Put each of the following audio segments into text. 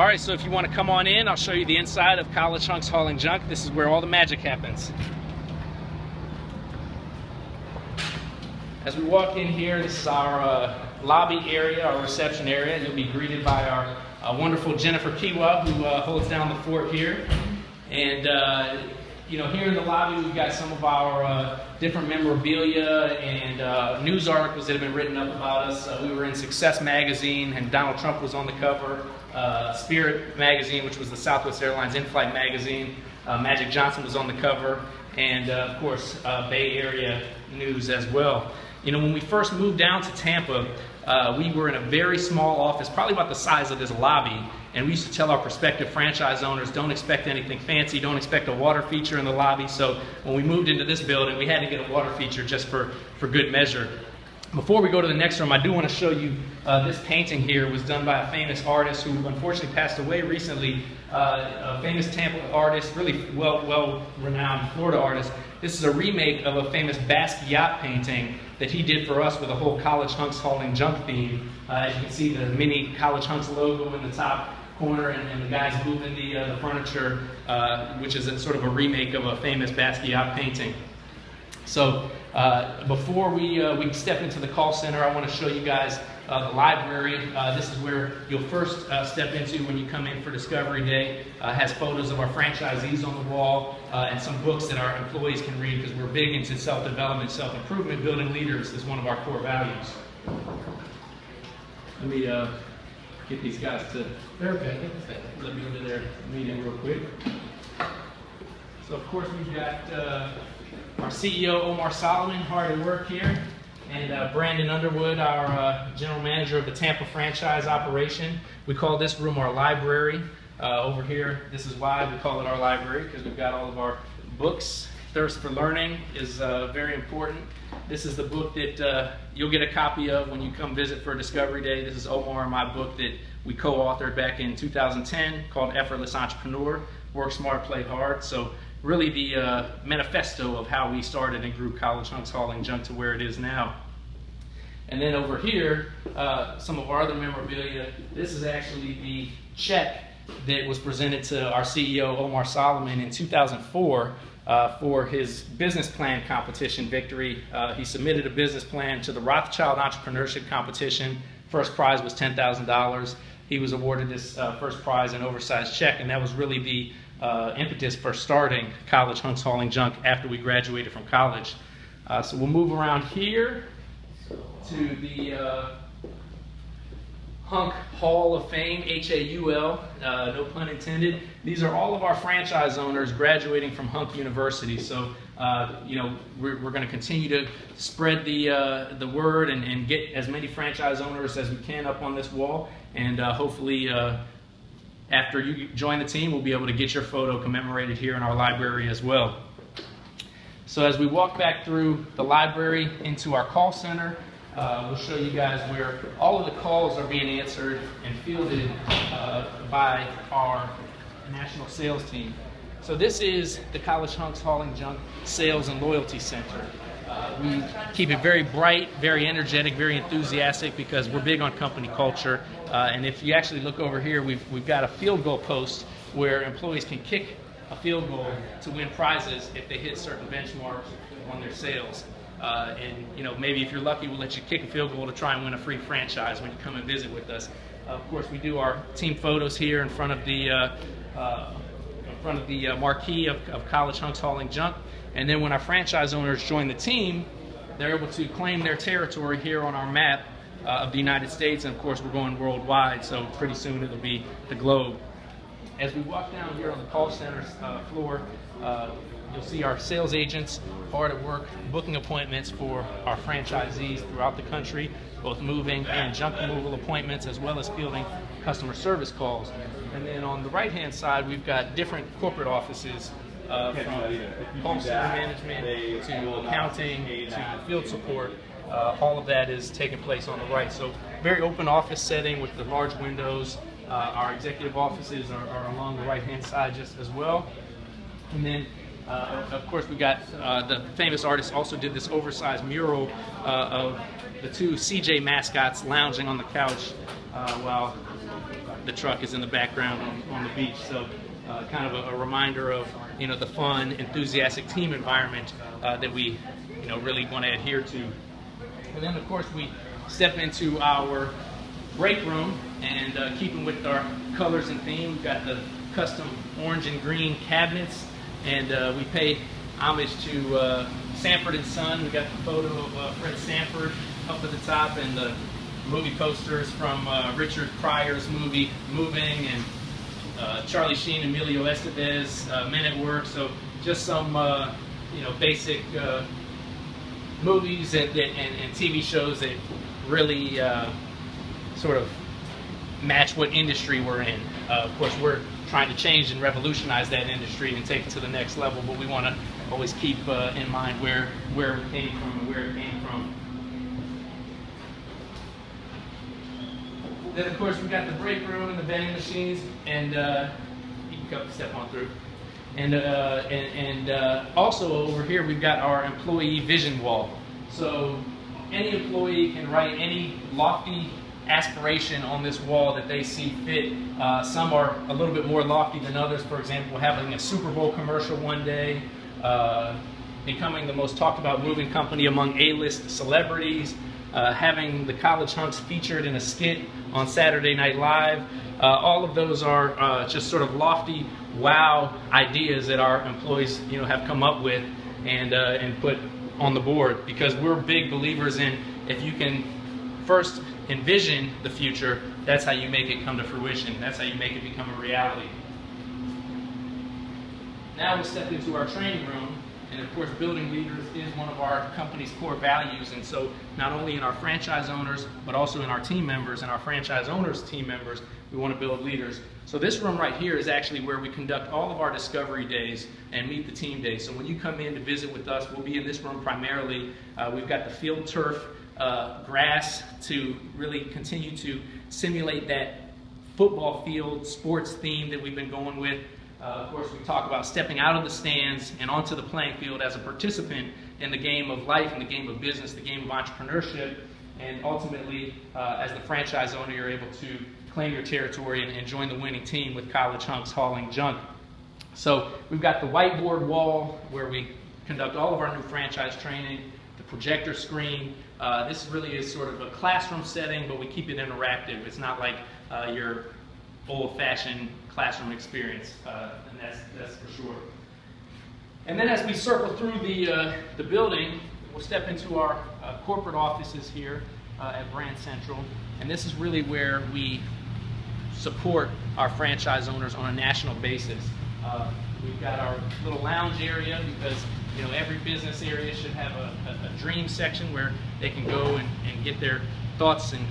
All right, so if you want to come on in, I'll show you the inside of College Hunks Hauling Junk. This is where all the magic happens. As we walk in here, this is our lobby area, our reception area. You'll be greeted by our wonderful Jennifer Kiwa, who holds down the fort here. And you know, here in the lobby, we've got some of our different memorabilia and news articles that have been written up about us. We were in Success magazine, and Donald Trump was on the cover. Spirit magazine, which was the Southwest Airlines in-flight magazine. Magic Johnson was on the cover, and of course, Bay Area news as well. You know, when we first moved down to Tampa, we were in a very small office, probably about the size of this lobby, and we used to tell our prospective franchise owners, don't expect anything fancy, don't expect a water feature in the lobby. So when we moved into this building, we had to get a water feature just for good measure. Before we go to the next room, I do want to show you this painting here was done by a famous artist who unfortunately passed away recently, a famous Tampa artist, really well-renowned Florida artist. This is a remake of a famous Basquiat painting that he did for us with a whole College Hunks Hauling Junk theme. As you can see, the mini College Hunks logo in the top corner, and the guys moving the furniture, which is sort of a remake of a famous Basquiat painting. So before we step into the call center, I want to show you guys the library. This is where you'll first step into when you come in for Discovery Day. Has photos of our franchisees on the wall and some books that our employees can read, because we're big into self-development, self-improvement. Building leaders is one of our core values. Let me get these guys to let me into their meeting real quick. So of course we've got our CEO, Omar Solomon, hard at work here, and Brandon Underwood, our general manager of the Tampa franchise operation. We call this room our library. Over here, this is why we call it our library, because we've got all of our books. Thirst for Learning is very important. This is the book that you'll get a copy of when you come visit for Discovery Day. This is Omar and my book that we co-authored back in 2010 called Effortless Entrepreneur, Work Smart, Play Hard. So really the manifesto of how we started and grew College Hunks Hauling Junk to where it is now. And then over here, some of our other memorabilia. This is actually the check that was presented to our CEO, Omar Solomon, in 2004 for his business plan competition victory. He submitted a business plan to the Rothschild Entrepreneurship Competition. First prize was $10,000. He was awarded this first prize, an oversized check, and that was really the impetus for starting College Hunks Hauling Junk after we graduated from college. So we'll move around here to the Hunk Hall of Fame, H-A-U-L, no pun intended. These are all of our franchise owners graduating from Hunk University. So you know, we're going to continue to spread the word and get as many franchise owners as we can up on this wall, and hopefully after you join the team, we'll be able to get your photo commemorated here in our library as well. So as we walk back through the library into our call center, we'll show you guys where all of the calls are being answered and fielded by our national sales team. So this is the College Hunks Hauling Junk Sales and Loyalty Center. We keep it very bright, very energetic, very enthusiastic, because we're big on company culture. And if you actually look over here, we've got a field goal post where employees can kick a field goal to win prizes if they hit certain benchmarks on their sales. And you know, maybe if you're lucky, we'll let you kick a field goal to try and win a free franchise when you come and visit with us. Of course, we do our team photos here in front of the marquee of College Hunks Hauling Junk. And then when our franchise owners join the team, they're able to claim their territory here on our map of the United States. And of course, we're going worldwide, so pretty soon it'll be the globe. As we walk down here on the call center floor, you'll see our sales agents hard at work booking appointments for our franchisees throughout the country, both moving and junk removal appointments, as well as fielding customer service calls. And then on the right-hand side, we've got different corporate offices, from call center management to accounting to field support. All of that is taking place on the right. So very open office setting with the large windows. Our executive offices are along the right-hand side just as well. And then of course, we got the famous artist also did this oversized mural of the two CJ mascots lounging on the couch while the truck is in the background on the beach. So kind of a reminder of, you know, the fun, enthusiastic team environment that we, you know, really want to adhere to. And then of course we step into our break room, and keeping with our colors and theme, we've got the custom orange and green cabinets, and we pay homage to Sanford & Son. We got the photo of Fred Sanford up at the top, and the movie posters from Richard Pryor's movie Moving, and Charlie Sheen, Emilio Estevez, Men at Work. So just some you know, basic movies and TV shows that really sort of match what industry we're in. Of course, we're trying to change and revolutionize that industry and take it to the next level, but we want to always keep in mind where it came from and where it came from. Then, of course, we've got the break room and the vending machines, and you can come step on through. And also over here, we've got our employee vision wall. So any employee can write any lofty aspiration on this wall that they see fit. Some are a little bit more lofty than others. For example, having a Super Bowl commercial one day, becoming the most talked about moving company among A-list celebrities, having the College Hunks featured in a skit on Saturday Night Live. All of those are just sort of lofty, wow ideas that our employees, you know, have come up with and put on the board, because we're big believers in, if you can first envision the future, that's how you make it come to fruition. That's how you make it become a reality. Now we'll step into our training room, and of course building leaders is one of our company's core values, and so not only in our franchise owners, but also in our team members and our franchise owners' team members, we want to build leaders. So this room right here is actually where we conduct all of our discovery days and meet the team days. So when you come in to visit with us, we'll be in this room primarily. We've got the field turf grass to really continue to simulate that football field sports theme that we've been going with. Of course, we talk about stepping out of the stands and onto the playing field as a participant in the game of life, in the game of business, the game of entrepreneurship, and ultimately, as the franchise owner, you're able to claim your territory and join the winning team with College Hunks Hauling Junk. So we've got the whiteboard wall where we conduct all of our new franchise training, the projector screen. This really is sort of a classroom setting, but we keep it interactive. It's not like your old-fashioned classroom experience, and that's for sure. And then as we circle through the building, we'll step into our corporate offices here at Brand Central, and this is really where we support our franchise owners on a national basis. We've got our little lounge area, because you know, every business area should have a dream section where they can go and get their thoughts and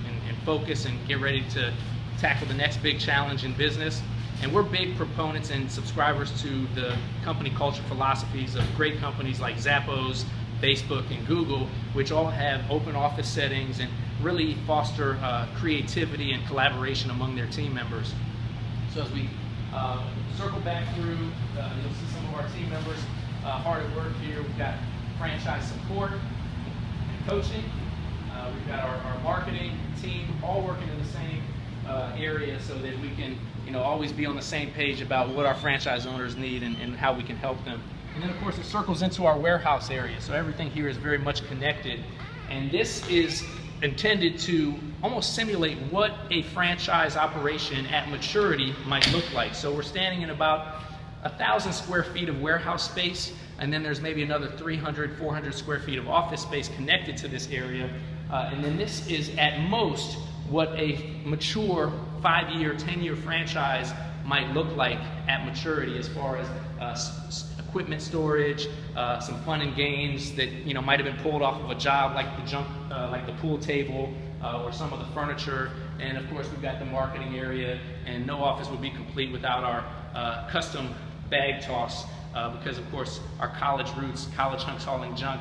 focus and get ready to tackle the next big challenge in business. And we're big proponents and subscribers to the company culture philosophies of great companies like Zappos, Facebook, and Google, which all have open office settings and really foster creativity and collaboration among their team members. So as we circle back through, you'll see some of our team members hard at work here. We've got franchise support and coaching. We've got our marketing team all working in the same area, so that we can, you know, always be on the same page about what our franchise owners need and how we can help them. And then of course it circles into our warehouse area, so everything here is very much connected, and this is intended to almost simulate what a franchise operation at maturity might look like. So we're standing in about 1,000 square feet of warehouse space, and then there's maybe another 300, 400 square feet of office space connected to this area. And then this is at most what a mature 5-year, 10-year franchise might look like at maturity, as far as equipment storage, some fun and games that, you know, might have been pulled off of a job, like the junk, like the pool table, or some of the furniture. And of course we've got the marketing area, and no office would be complete without our custom bag toss, because of course our college roots, College Hunks Hauling Junk,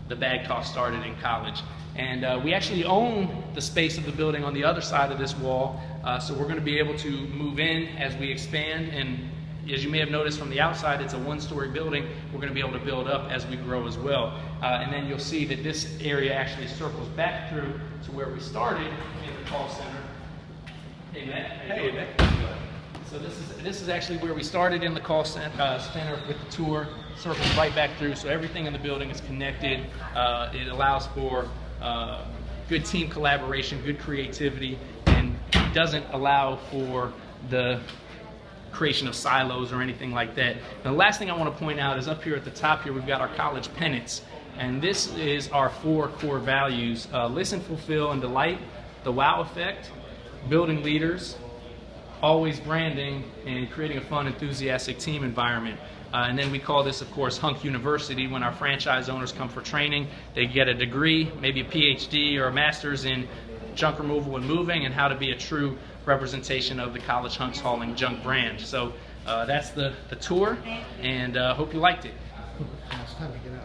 the bag toss started in college. And we actually own the space of the building on the other side of this wall, so we're going to be able to move in as we expand. And as you may have noticed from the outside, it's a 1-story building. We're going to be able to build up as we grow as well. And then you'll see that this area actually circles back through to where we started in the call center. Hey, Matt. Hey, Nick. So this is actually where we started in the call center with the tour, circles right back through. So everything in the building is connected. It allows for good team collaboration, good creativity, and doesn't allow for the creation of silos or anything like that. And the last thing I want to point out is up here at the top here, we've got our college pennants. And this is our 4 core values: listen, fulfill, and delight, the wow effect, building leaders, always branding, and creating a fun, enthusiastic team environment. And then we call this, of course, Hunk University. When our franchise owners come for training, they get a degree, maybe a PhD or a master's in junk removal and moving, and how to be a true representation of the college Hunks Hauling Junk brand. So that's the tour, and hope you liked it. It's time to get out.